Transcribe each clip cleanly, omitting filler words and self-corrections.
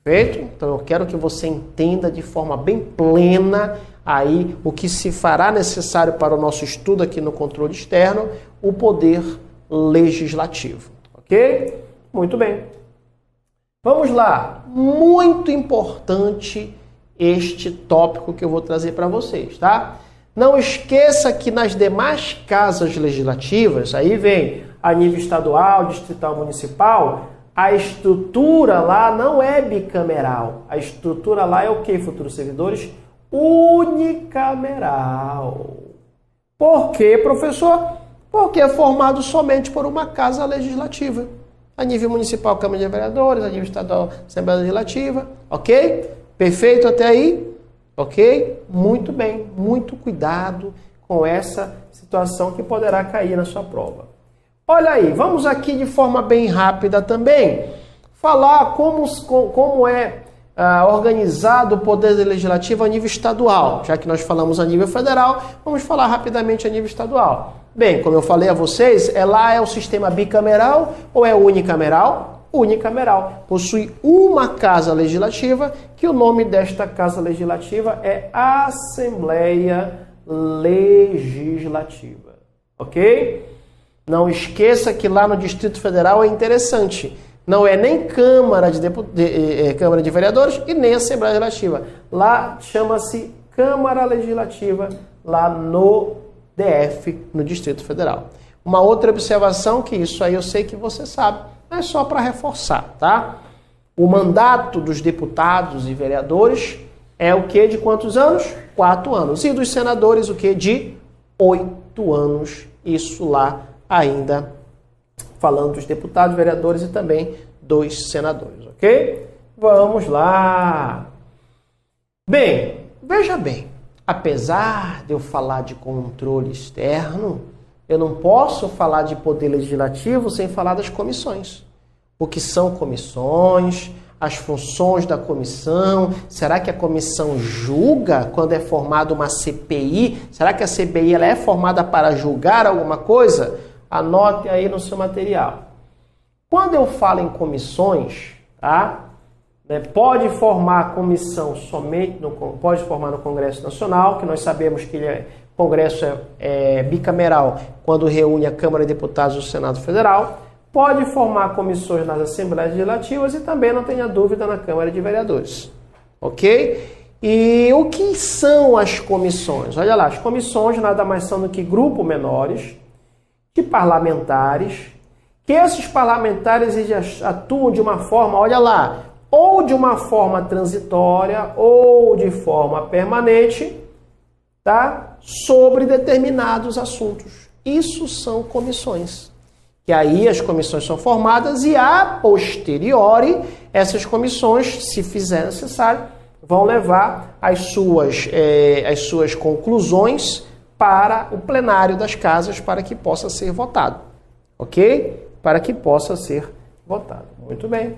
Perfeito? Então eu quero que você entenda de forma bem plena aí o que se fará necessário para o nosso estudo aqui no controle externo, o poder legislativo. Ok? Muito bem. Vamos lá. Muito importante este tópico que eu vou trazer para vocês, tá? Não esqueça que nas demais casas legislativas, aí vem a nível estadual, distrital, municipal, a estrutura lá não é bicameral. A estrutura lá é o que, futuros servidores? Unicameral. Por quê, professor? Porque é formado somente por uma casa legislativa. A nível municipal, Câmara de Vereadores, a nível estadual, Assembleia Legislativa. Ok? Perfeito até aí? Ok? Muito bem. Muito cuidado com essa situação que poderá cair na sua prova. Olha aí, vamos aqui de forma bem rápida também falar como é organizado o poder legislativo a nível estadual. Já que nós falamos a nível federal, vamos falar rapidamente a nível estadual. Bem, como eu falei a vocês, lá é o sistema bicameral ou é unicameral? Unicameral. Possui uma casa legislativa, que o nome desta casa legislativa é Assembleia Legislativa. Ok? Não esqueça que lá no Distrito Federal é interessante. Não é nem Câmara Câmara de Vereadores e nem Assembleia Legislativa. Lá chama-se Câmara Legislativa, lá no DF, no Distrito Federal. Uma outra observação, que isso aí eu sei que você sabe, mas só para reforçar, tá? O mandato dos deputados e vereadores é o que de quantos anos? 4 anos. E dos senadores o que? De 8 anos. Isso lá ainda falando dos deputados, vereadores e também dos senadores, ok? Vamos lá. Bem, veja bem, apesar de eu falar de controle externo, eu não posso falar de poder legislativo sem falar das comissões. O que são comissões, as funções da comissão, será que a comissão julga quando é formada uma CPI? Será que a CPI ela é formada para julgar alguma coisa? Anote aí no seu material. Quando eu falo em comissões, tá? Pode formar comissão somente pode formar no Congresso Nacional, que nós sabemos que o Congresso é bicameral quando reúne a Câmara de Deputados e o Senado Federal. Pode formar comissões nas Assembleias Legislativas e também, não tenha dúvida, na Câmara de Vereadores. Ok? E o que são as comissões? Olha lá, as comissões nada mais são do que grupos menores de parlamentares, que esses parlamentares eles atuam de uma forma, olha lá, ou de uma forma transitória ou de forma permanente, tá? Sobre determinados assuntos. Isso são comissões. Que aí as comissões são formadas e a posteriori essas comissões, se fizer necessário, vão levar as suas conclusões para o plenário das casas para que possa ser votado. Ok? Para que possa ser votado. Muito bem.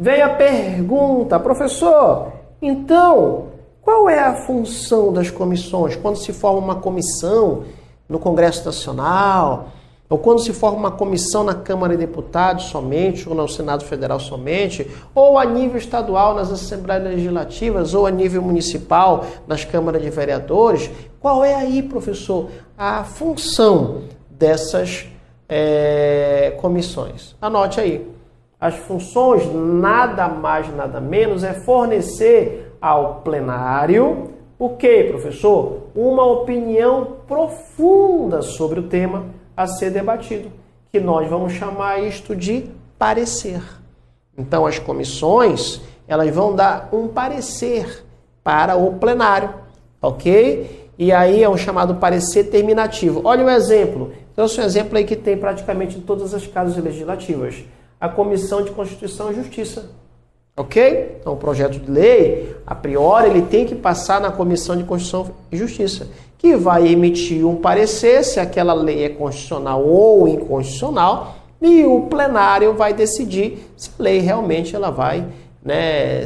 Vem a pergunta, professor, então, qual é a função das comissões? Quando se forma uma comissão no Congresso Nacional, ou quando se forma uma comissão na Câmara de Deputados somente, ou no Senado Federal somente, ou a nível estadual nas Assembleias Legislativas, ou a nível municipal nas Câmaras de Vereadores, qual é aí, professor, a função dessas comissões? Anote aí. As funções, nada mais, nada menos, é fornecer ao plenário o quê, professor? Uma opinião profunda sobre o tema a ser debatido, que nós vamos chamar isto de parecer. Então, as comissões, elas vão dar um parecer para o plenário, ok? E aí é um chamado parecer terminativo. Olha o exemplo. Então, esse é um exemplo aí que tem praticamente em todas as casas legislativas. A Comissão de Constituição e Justiça. Ok? Então, o projeto de lei, a priori, ele tem que passar na Comissão de Constituição e Justiça, que vai emitir um parecer se aquela lei é constitucional ou inconstitucional, e o plenário vai decidir se a lei realmente ela vai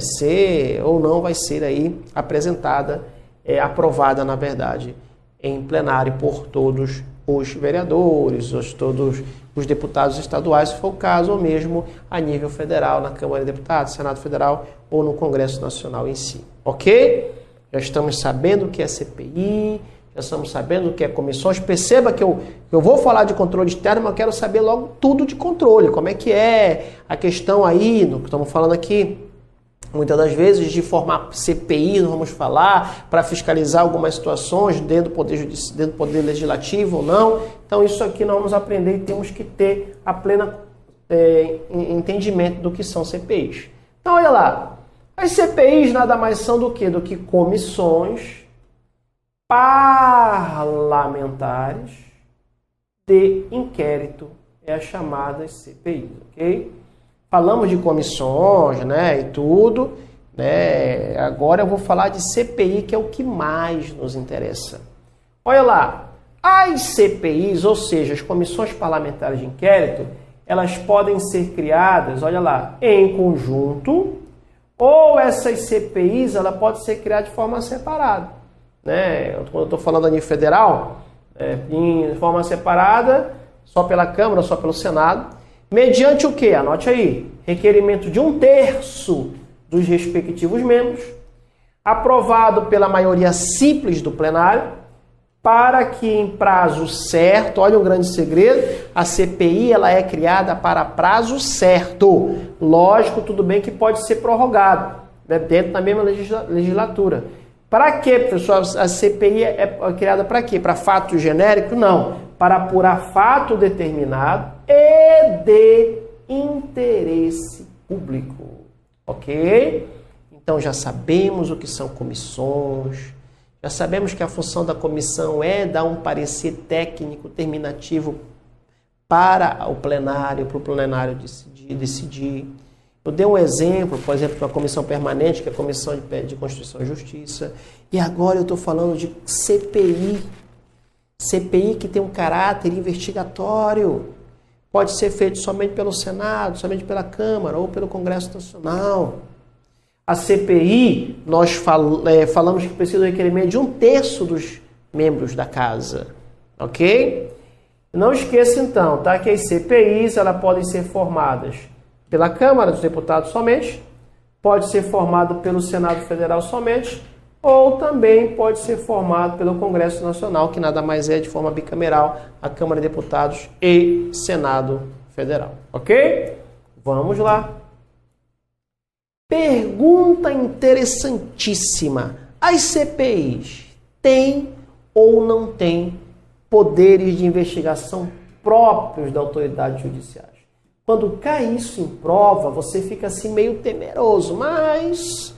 ser ou não vai ser aí apresentada, aprovada, na verdade, em plenário por todos os vereadores, todos os deputados estaduais, se for o caso, ou mesmo a nível federal, na Câmara de Deputados, Senado Federal ou no Congresso Nacional em si. Ok? Já estamos sabendo o que é CPI, já estamos sabendo o que é comissões. Perceba que eu vou falar de controle externo, mas eu quero saber logo tudo de controle. Como é que é a questão aí, do que estamos falando aqui, muitas das vezes, de formar CPI, nós vamos falar, para fiscalizar algumas situações dentro do poder legislativo ou não. Então, isso aqui nós vamos aprender e temos que ter a plena entendimento do que são CPIs. Então, olha lá. As CPIs nada mais são do que comissões parlamentares de inquérito, é as chamadas CPIs, ok? Falamos de comissões, né, e tudo, né? Agora eu vou falar de CPI, que é o que mais nos interessa. Olha lá, as CPIs, ou seja, as comissões parlamentares de inquérito, elas podem ser criadas, olha lá, em conjunto, ou essas CPIs, ela pode ser criada de forma separada, né? Quando eu estou falando a nível federal, de forma separada, só pela Câmara, só pelo Senado, mediante o quê? Anote aí, requerimento de 1/3 dos respectivos membros, aprovado pela maioria simples do plenário, para que em prazo certo, olha um grande segredo, a CPI ela é criada para prazo certo. Lógico, tudo bem que pode ser prorrogado, né, dentro da mesma legislatura. Para quê, pessoal? A CPI é criada para quê? Para fato genérico? Não. Para apurar fato determinado e de interesse público. Ok? Então já sabemos o que são comissões, já sabemos que a função da comissão é dar um parecer técnico terminativo para o plenário decidir. Eu dei um exemplo, por exemplo, de uma comissão permanente, que é a Comissão de Constituição e Justiça. E agora eu estou falando de CPI. CPI que tem um caráter investigatório. Pode ser feito somente pelo Senado, somente pela Câmara ou pelo Congresso Nacional. A CPI, nós falamos que precisa do requerimento de 1/3 dos membros da casa. Ok? Não esqueça então, tá, que as CPIs elas podem ser formadas pela Câmara dos Deputados somente, pode ser formado pelo Senado Federal somente, ou também pode ser formado pelo Congresso Nacional, que nada mais é de forma bicameral, a Câmara de Deputados e Senado Federal. Ok? Vamos lá. Pergunta interessantíssima. As CPIs têm ou não têm poderes de investigação próprios da autoridade judiciária? Quando cai isso em prova, você fica assim meio temeroso, mas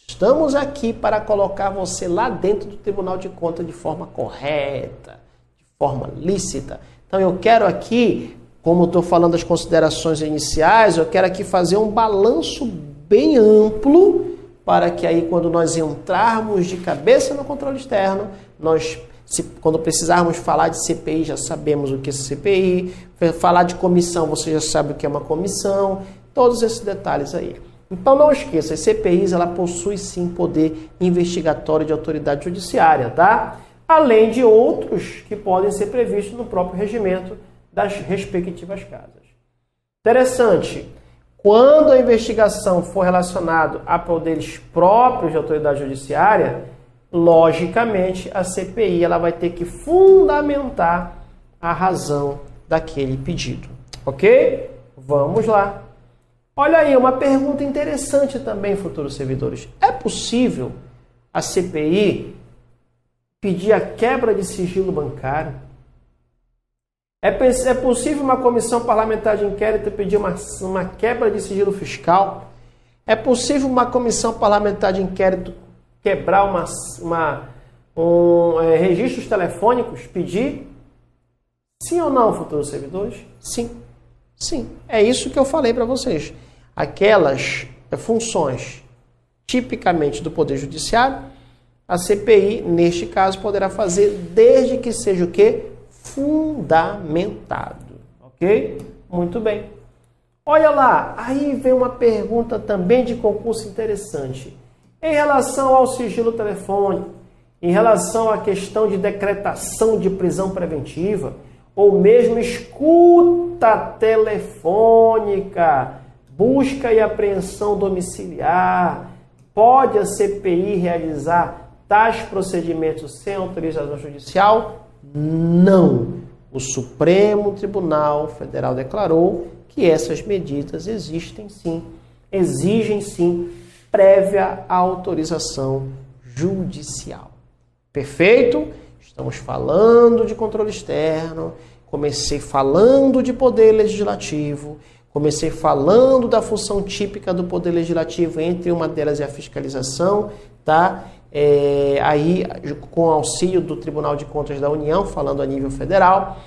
estamos aqui para colocar você lá dentro do Tribunal de Contas de forma correta, de forma lícita. Então eu quero aqui, como estou falando das considerações iniciais, eu quero aqui fazer um balanço bem amplo para que aí quando nós entrarmos de cabeça no controle externo, quando precisarmos falar de CPI, já sabemos o que é CPI. Falar de comissão, você já sabe o que é uma comissão. Todos esses detalhes aí. Então não esqueça, as CPIs ela possui sim poder investigatório de autoridade judiciária, tá? Além de outros que podem ser previstos no próprio regimento das respectivas casas. Interessante. Quando a investigação for relacionada a poderes próprios de autoridade judiciária, logicamente, a CPI ela vai ter que fundamentar a razão daquele pedido. Ok? Vamos lá. Olha aí, uma pergunta interessante também, futuros servidores. É possível a CPI pedir a quebra de sigilo bancário? É possível uma comissão parlamentar de inquérito pedir uma quebra de sigilo fiscal? É possível uma comissão parlamentar de inquérito quebrar registros telefônicos, pedir? Sim ou não, futuros servidores? Sim. Sim. É isso que eu falei para vocês. Aquelas funções tipicamente do Poder Judiciário, a CPI, neste caso, poderá fazer desde que seja o quê? Fundamentado. Ok? Muito bem. Olha lá, aí vem uma pergunta também de concurso interessante. Em relação ao sigilo telefônico, em relação à questão de decretação de prisão preventiva, ou mesmo escuta telefônica, busca e apreensão domiciliar, pode a CPI realizar tais procedimentos sem autorização judicial? Não. O Supremo Tribunal Federal declarou que essas medidas existem sim, exigem sim, prévia autorização judicial. Perfeito? Estamos falando de controle externo, comecei falando de poder legislativo, comecei falando da função típica do poder legislativo, entre uma delas é a fiscalização, tá? Aí, com auxílio do Tribunal de Contas da União, falando a nível federal.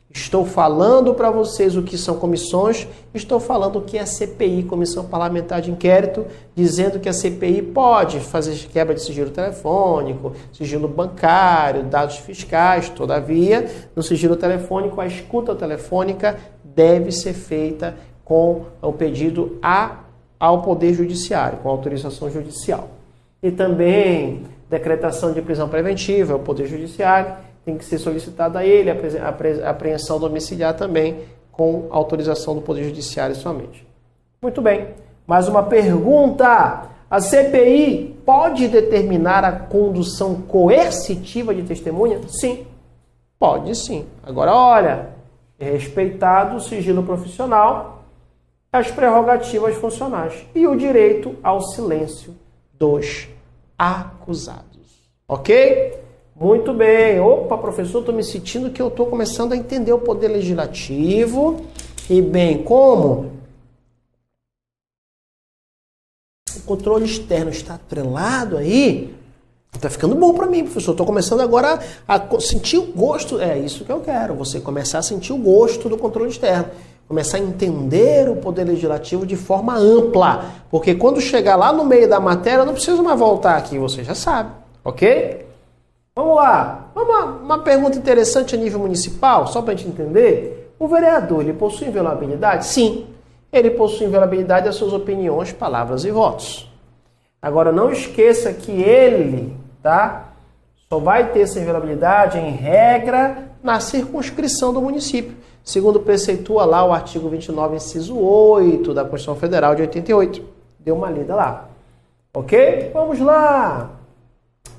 Estou falando para vocês o que são comissões, estou falando o que é CPI, Comissão Parlamentar de Inquérito, dizendo que a CPI pode fazer quebra de sigilo telefônico, sigilo bancário, dados fiscais, todavia, no sigilo telefônico, a escuta telefônica deve ser feita com o pedido ao Poder Judiciário, com autorização judicial. E também decretação de prisão preventiva ao Poder Judiciário, tem que ser solicitada a ele, a apreensão domiciliar também, com autorização do Poder Judiciário somente. Muito bem. Mais uma pergunta. A CPI pode determinar a condução coercitiva de testemunha? Sim. Pode sim. Agora, olha, respeitado o sigilo profissional, as prerrogativas funcionais e o direito ao silêncio dos acusados. Ok? Muito bem. Opa, professor, estou me sentindo que eu estou começando a entender o poder legislativo. E bem, como o controle externo está atrelado aí, está ficando bom para mim, professor. Estou começando agora a sentir o gosto. É isso que eu quero, você começar a sentir o gosto do controle externo. Começar a entender o poder legislativo de forma ampla. Porque quando chegar lá no meio da matéria, eu não preciso mais voltar aqui, você já sabe. Ok? Vamos lá. Uma pergunta interessante a nível municipal, só para a gente entender. O vereador, ele possui inviolabilidade? Sim. Ele possui inviolabilidade das suas opiniões, palavras e votos. Agora, não esqueça que ele, tá, só vai ter essa inviolabilidade, em regra, na circunscrição do município. Segundo preceitua lá o artigo 29, inciso 8 da Constituição Federal de 88. Dê uma lida lá. Ok? Vamos lá.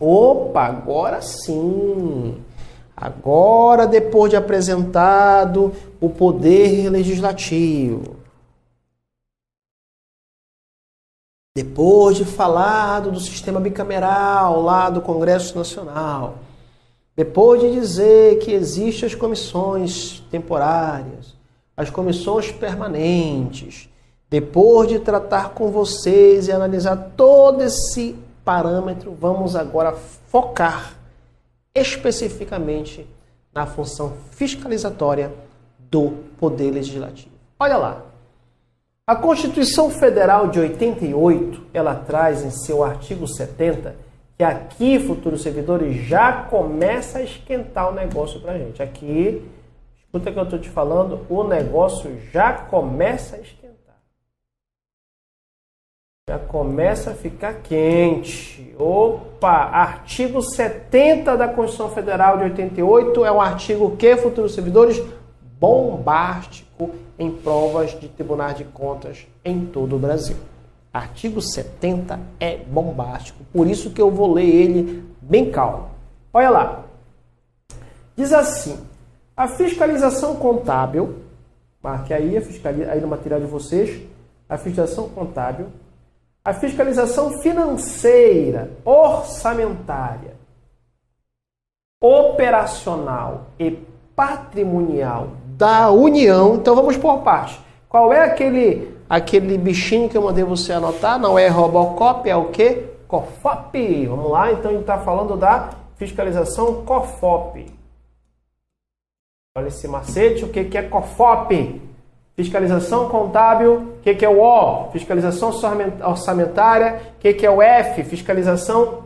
Opa, agora sim. Agora, depois de apresentado o poder legislativo, depois de falado do sistema bicameral lá do Congresso Nacional, depois de dizer que existem as comissões temporárias, as comissões permanentes, depois de tratar com vocês e analisar todo esse parâmetro, vamos agora focar especificamente na função fiscalizatória do Poder Legislativo. Olha lá. A Constituição Federal de 88, ela traz em seu artigo 70 que aqui, futuros servidores, já começa a esquentar o negócio pra gente. Aqui, escuta que eu estou te falando, o negócio já começa a esquentar. Já começa a ficar quente. Opa! Artigo 70 da Constituição Federal de 88 é um artigo que, futuros servidores, bombástico em provas de tribunais de contas em todo o Brasil. Artigo 70 é bombástico, por isso que eu vou ler ele bem calmo. Olha lá. Diz assim: a fiscalização contábil, marque aí, aí no material de vocês, a fiscalização contábil, a fiscalização financeira, orçamentária, operacional e patrimonial da União. Então vamos por parte. Qual é aquele bichinho que eu mandei você anotar? Não é Robocop, é o quê? COFOP. Vamos lá, então a gente está falando da fiscalização COFOP. Olha esse macete, o que é COFOP? Fiscalização contábil, o que é o O? Fiscalização orçamentária, o que é o F? Fiscalização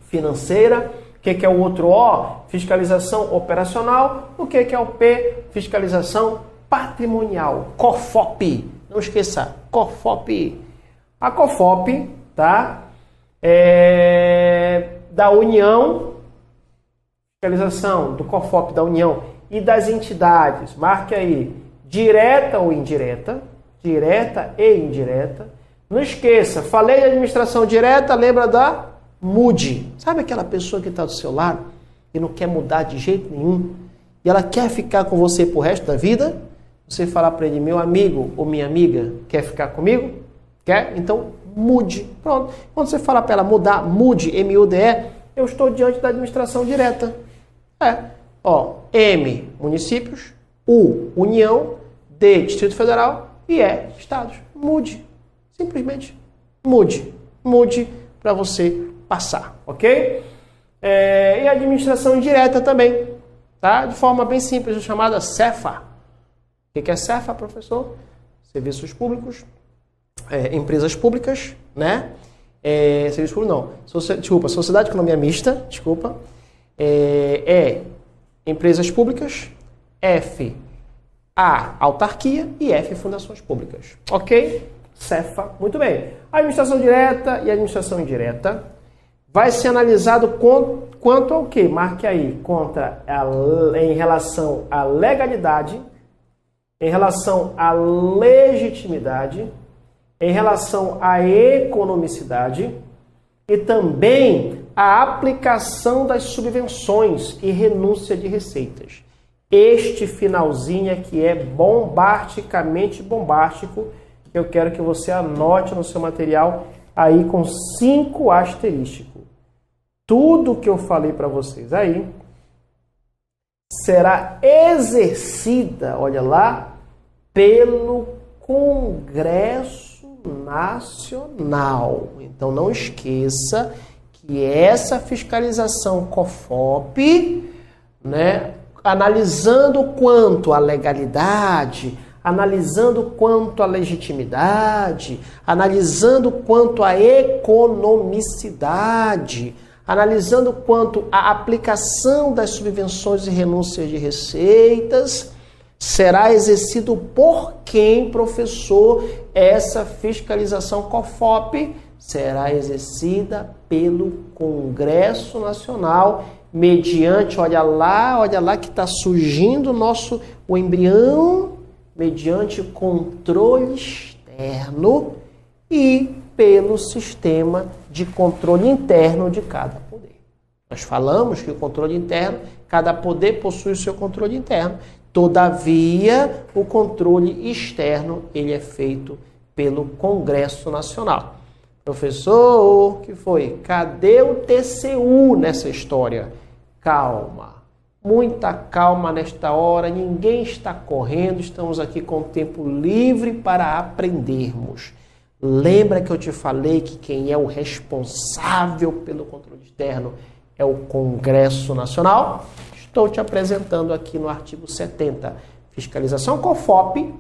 financeira, o que é o outro O? Fiscalização operacional, o que é o P? Fiscalização patrimonial, COFOP. Não esqueça, COFOP. A COFOP, tá? Da União, fiscalização do COFOP da União e das entidades. Marque aí, direta ou indireta, direta e indireta. Não esqueça, falei de administração direta, lembra da mude. Sabe aquela pessoa que está do seu lado e não quer mudar de jeito nenhum? E ela quer ficar com você pro resto da vida? Você falar para ele, meu amigo ou minha amiga, quer ficar comigo? Quer? Então mude. Pronto. Quando você fala para ela mudar, mude, M-U-D-E, eu estou diante da administração direta. M, municípios, U, União, D, Distrito Federal e E, estados. Mude. Simplesmente mude. Mude para você passar, ok? E a administração indireta também, tá? De forma bem simples, chamada CEFA. O que é CEFA, professor? Serviços públicos, empresas públicas, né? Serviços públicos não. Sociedade de Economia Mista, empresas públicas, F, A, autarquia e F, fundações públicas. Ok? CEFA. Muito bem. A administração direta e a administração indireta vai ser analisado quanto ao quê? Marque aí. Em relação à legalidade, em relação à legitimidade, em relação à economicidade e também a aplicação das subvenções e renúncia de receitas. Este finalzinho aqui é bombasticamente bombástico, que eu quero que você anote no seu material aí com 5 asterísticos. Tudo que eu falei para vocês aí será exercida, olha lá, pelo Congresso Nacional. Então não esqueça que essa fiscalização COFOP, né, analisando quanto à legalidade, analisando quanto à legitimidade, analisando quanto à economicidade, analisando quanto à aplicação das subvenções e renúncias de receitas, será exercido por quem, professor? Essa fiscalização COFOP será exercida pelo Congresso Nacional, mediante, olha lá que está surgindo o embrião, mediante controle externo e pelo sistema de controle interno de cada poder. Nós falamos que o controle interno, cada poder possui o seu controle interno. Todavia, o controle externo ele é feito pelo Congresso Nacional. Professor, o que foi? Cadê o TCU nessa história? Calma, muita calma nesta hora, ninguém está correndo, estamos aqui com tempo livre para aprendermos. Lembra que eu te falei que quem é o responsável pelo controle externo é o Congresso Nacional? Estou te apresentando aqui no artigo 70. Fiscalização COFOP,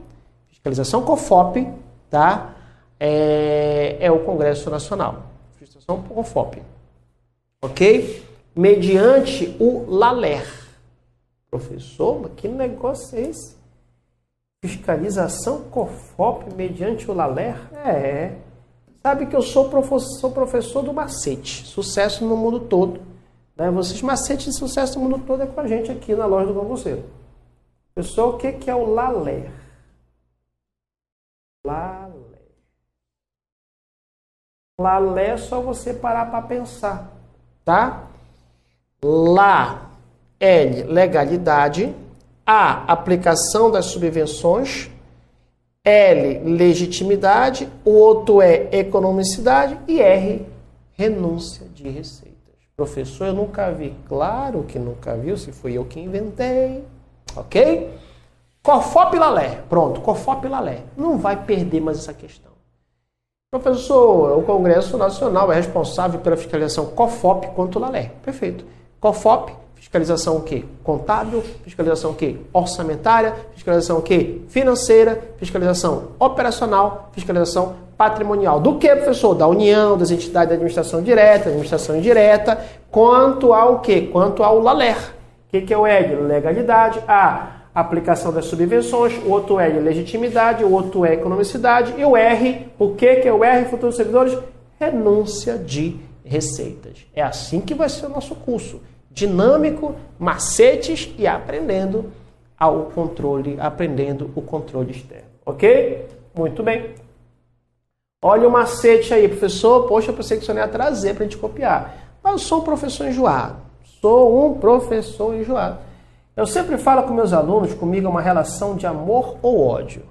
tá? É o Congresso Nacional. Fiscalização COFOP. Ok? Mediante o LALER. Professor, mas que negócio é esse? Fiscalização COFOP mediante o LALER? Sabe que eu sou professor do macete. Sucesso no mundo todo. Né? Vocês, macete de sucesso no mundo todo é com a gente aqui na loja do Concurseiro. Pessoal, o que é o LALER? LALER é só você parar para pensar, tá? Lá, L, legalidade. A, aplicação das subvenções. L, legitimidade. O outro é economicidade. E R, renúncia de receitas. Professor, eu nunca vi. Claro que nunca viu, se fui eu que inventei. Ok? COFOP e LALER. Pronto, COFOP e LALER. Não vai perder mais essa questão. Professor, o Congresso Nacional é responsável pela fiscalização COFOP quanto LALER. Perfeito. COFOP, fiscalização o quê? Contábil, fiscalização o quê? Orçamentária, fiscalização o quê? Financeira, fiscalização operacional, fiscalização patrimonial. Do que, professor? Da União, das entidades da administração direta, administração indireta, quanto ao quê? Quanto ao LALER. O que é o L? Legalidade. A, aplicação das subvenções. O outro L, legitimidade. O outro é economicidade. E o R, o que é o R, futuros servidores? Renúncia de receitas. É assim que vai ser o nosso curso. Dinâmico, macetes e aprendendo ao controle, aprendendo o controle externo. Ok? Muito bem. Olha o macete aí, professor. Poxa, eu pensei que o senhor ia trazer para a gente copiar. Mas eu sou um professor enjoado. Sou um professor enjoado. Eu sempre falo com meus alunos, comigo é uma relação de amor ou ódio.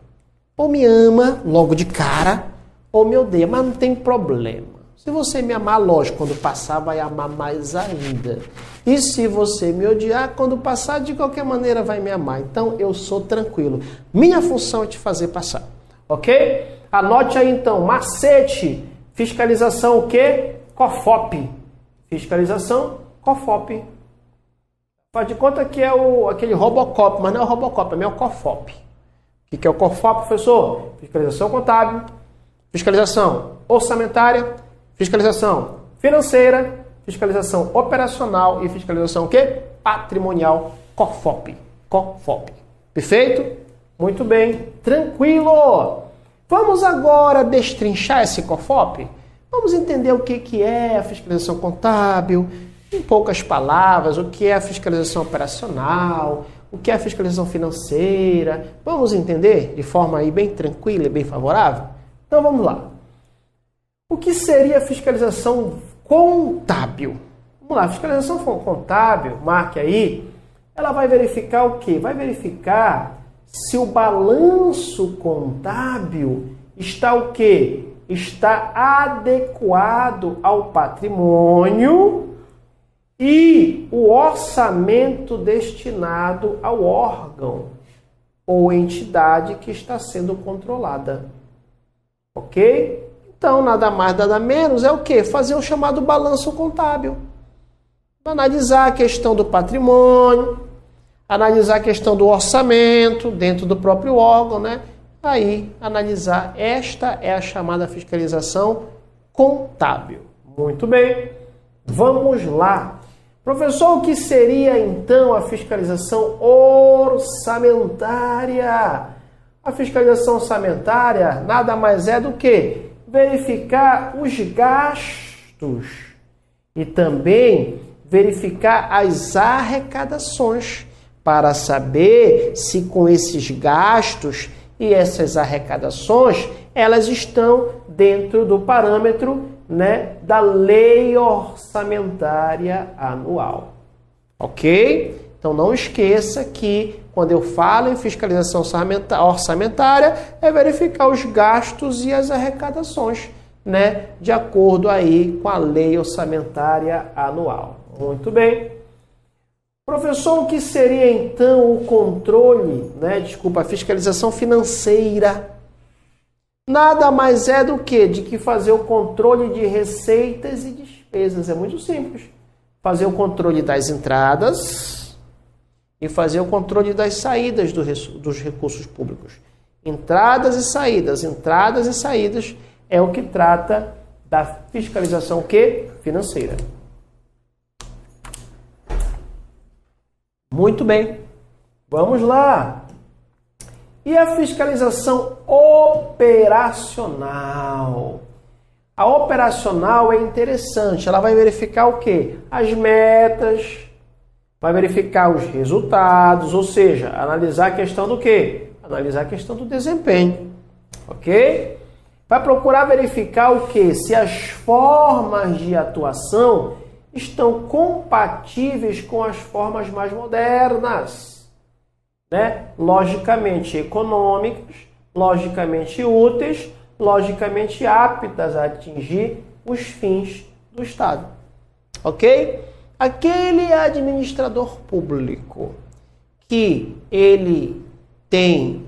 Ou me ama logo de cara, ou me odeia, mas não tem problema. Se você me amar, lógico, quando passar vai amar mais ainda. E se você me odiar, quando passar, de qualquer maneira vai me amar. Então eu sou tranquilo. Minha função é te fazer passar. Ok? Anote aí então, macete, fiscalização o quê? COFOP. Fiscalização COFOP. Faz de conta que é aquele Robocop, mas não é o Robocop, é o COFOP. O que é o COFOP, professor? Fiscalização contábil, fiscalização orçamentária, fiscalização financeira, fiscalização operacional e fiscalização o quê? Patrimonial, COFOP. COFOP. Perfeito? Muito bem. Tranquilo. Vamos agora destrinchar esse COFOP? Vamos entender o que é a fiscalização contábil, em poucas palavras, o que é a fiscalização operacional, o que é a fiscalização financeira. Vamos entender de forma aí bem tranquila e bem favorável? Então vamos lá. O que seria a fiscalização contábil? Vamos lá, a fiscalização contábil, marque aí, ela vai verificar o quê? Vai verificar se o balanço contábil está o quê? Está adequado ao patrimônio e o orçamento destinado ao órgão ou entidade que está sendo controlada. Ok? Então, nada mais, nada menos é o quê? Fazer o chamado balanço contábil. Analisar a questão do patrimônio, analisar a questão do orçamento dentro do próprio órgão, né? Aí, analisar. Esta é a chamada fiscalização contábil. Muito bem. Vamos lá. Professor, o que seria então a fiscalização orçamentária? A fiscalização orçamentária nada mais é do que verificar os gastos e também verificar as arrecadações para saber se com esses gastos e essas arrecadações elas estão dentro do parâmetro, né, da lei orçamentária anual. Ok? Então não esqueça que quando eu falo em fiscalização orçamentária é verificar os gastos e as arrecadações, né, de acordo aí com a lei orçamentária anual. Muito bem. Professor, o que seria então o controle, né, a fiscalização financeira? Nada mais é do que de fazer o controle de receitas e despesas. É muito simples. Fazer o controle das entradas e fazer o controle das saídas dos recursos públicos. Entradas e saídas é o que trata da fiscalização financeira. Muito bem. Vamos lá. E a fiscalização operacional? A operacional é interessante. Ela vai verificar o quê? As metas, vai verificar os resultados, ou seja, analisar a questão do quê? Analisar a questão do desempenho. Ok? Vai procurar verificar o quê? Se as formas de atuação estão compatíveis com as formas mais modernas. Né? Logicamente econômicas, logicamente úteis, logicamente aptas a atingir os fins do Estado. Ok? Aquele administrador público que ele tem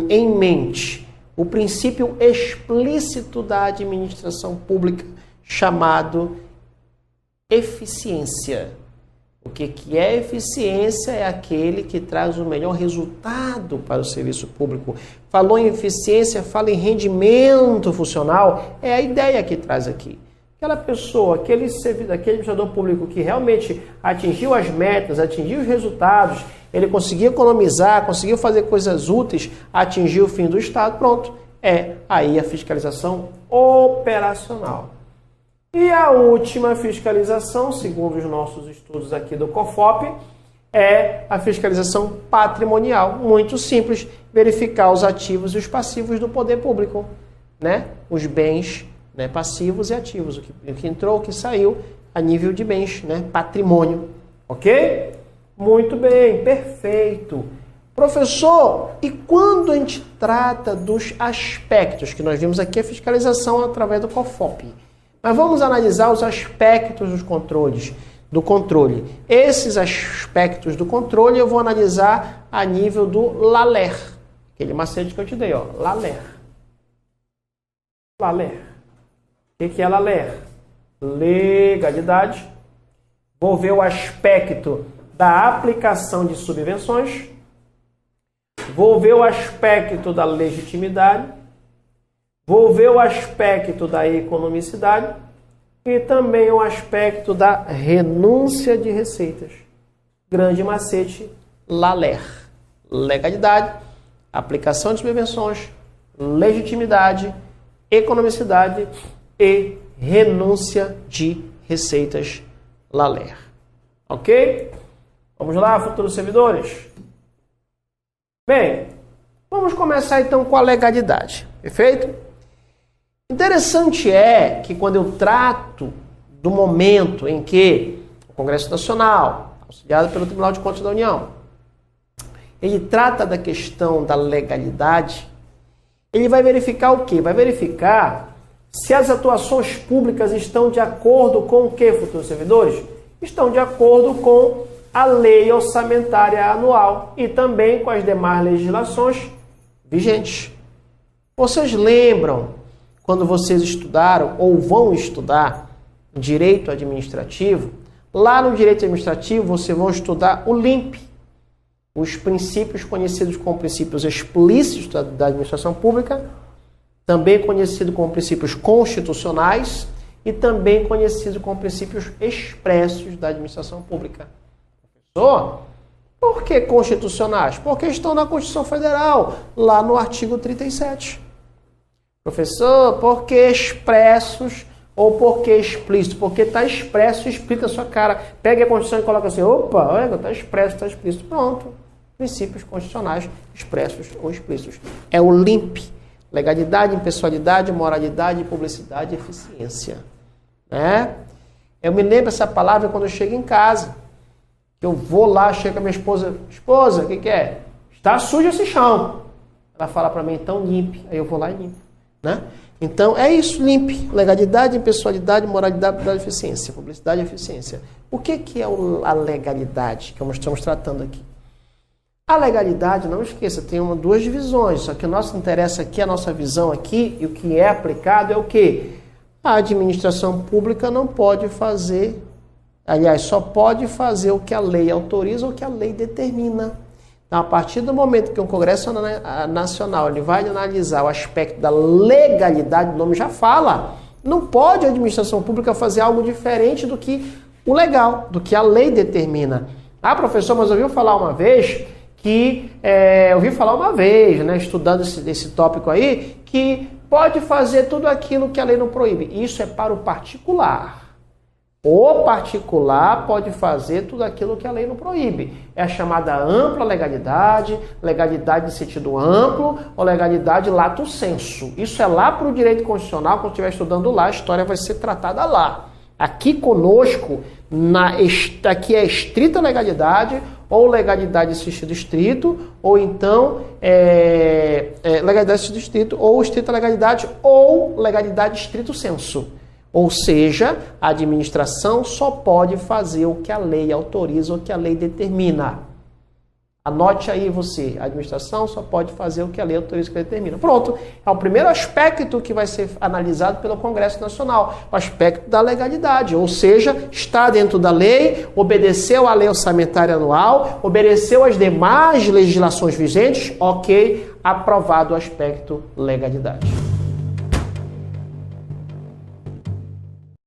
em mente o princípio explícito da administração pública chamado eficiência. O que é eficiência? É aquele que traz o melhor resultado para o serviço público. Falou em eficiência, fala em rendimento funcional, é a ideia que traz aqui. Aquela pessoa, aquele administrador público que realmente atingiu as metas, atingiu os resultados, ele conseguiu economizar, conseguiu fazer coisas úteis, atingiu o fim do Estado, pronto. É aí a fiscalização operacional. E a última fiscalização, segundo os nossos estudos aqui do COFOP, é a fiscalização patrimonial. Muito simples, verificar os ativos e os passivos do poder público, né? Os bens, né, passivos e ativos, o que entrou, o que saiu, a nível de bens, né, patrimônio. Ok? Muito bem, perfeito. Professor, e quando a gente trata dos aspectos, que nós vimos aqui a fiscalização através do COFOP, mas vamos analisar os aspectos dos controles, do controle. Esses aspectos do controle eu vou analisar a nível do LALER, aquele macete que eu te dei, ó, LALER. LALER. O que é LALER? Legalidade. Vou ver o aspecto da aplicação de subvenções. Vou ver o aspecto da legitimidade. Vou ver o aspecto da economicidade. E também o aspecto da renúncia de receitas. Grande macete, LALER. Legalidade, aplicação de subvenções, legitimidade, economicidade e renúncia de receitas, LALER. Ok? Vamos lá, futuros servidores? Bem, vamos começar então com a legalidade. Perfeito? Interessante é que quando eu trato do momento em que o Congresso Nacional, auxiliado pelo Tribunal de Contas da União, ele trata da questão da legalidade, ele vai verificar o quê? Vai verificar se as atuações públicas estão de acordo com o quê, futuros servidores? Estão de acordo com a lei orçamentária anual e também com as demais legislações vigentes. Vocês lembram, quando vocês estudaram ou vão estudar direito administrativo, lá no direito administrativo vocês vão estudar o LIMP, os princípios conhecidos como princípios explícitos da administração pública, também conhecido como princípios constitucionais e também conhecido como princípios expressos da administração pública. Professor, por que constitucionais? Porque estão na Constituição Federal, lá no artigo 37. Professor, por que expressos ou por que explícito? Porque está expresso e explícito na sua cara. Pega a Constituição e coloca assim, opa, olha, está expresso, está explícito. Pronto. Princípios constitucionais expressos ou explícitos. É o LIMP. Legalidade, impessoalidade, moralidade, publicidade e eficiência. Né? Eu me lembro essa palavra quando eu chego em casa. Eu vou lá, chego com a minha esposa. Esposa, o que é? Está sujo esse chão. Ela fala para mim, então limpe. Aí eu vou lá e limpo. Né? Então, é isso, limpe. Legalidade, impessoalidade, moralidade, eficiência. Publicidade e eficiência. O que é a legalidade que nós estamos tratando aqui? A legalidade, não esqueça, tem duas divisões. Só que o nosso interessa aqui, a nossa visão aqui, e o que é aplicado é o quê? A administração pública não pode fazer, aliás, só pode fazer o que a lei autoriza ou o que a lei determina. Então, a partir do momento que o Congresso Nacional ele vai analisar o aspecto da legalidade, o nome já fala, não pode a administração pública fazer algo diferente do que o legal, do que a lei determina. Ah, professor, mas ouviu falar uma vez né, estudando esse tópico aí, que pode fazer tudo aquilo que a lei não proíbe. Isso é para o particular. O particular pode fazer tudo aquilo que a lei não proíbe. É a chamada ampla legalidade, legalidade em sentido amplo ou legalidade lato sensu. Isso é lá para o direito constitucional, quando estiver estudando lá, a história vai ser tratada lá. Aqui conosco, aqui é estrita legalidade, ou legalidade em sentido estrito, ou então legalidade em sentido estrito, ou estrita legalidade, ou legalidade estrito sensu. Ou seja, a administração só pode fazer o que a lei autoriza ou que a lei determina. Anote aí você, a administração só pode fazer o que a lei autoriza ou que a lei determina. Pronto, é o primeiro aspecto que vai ser analisado pelo Congresso Nacional, o aspecto da legalidade. Ou seja, está dentro da lei, obedeceu à lei orçamentária anual, obedeceu às demais legislações vigentes, ok, aprovado o aspecto legalidade.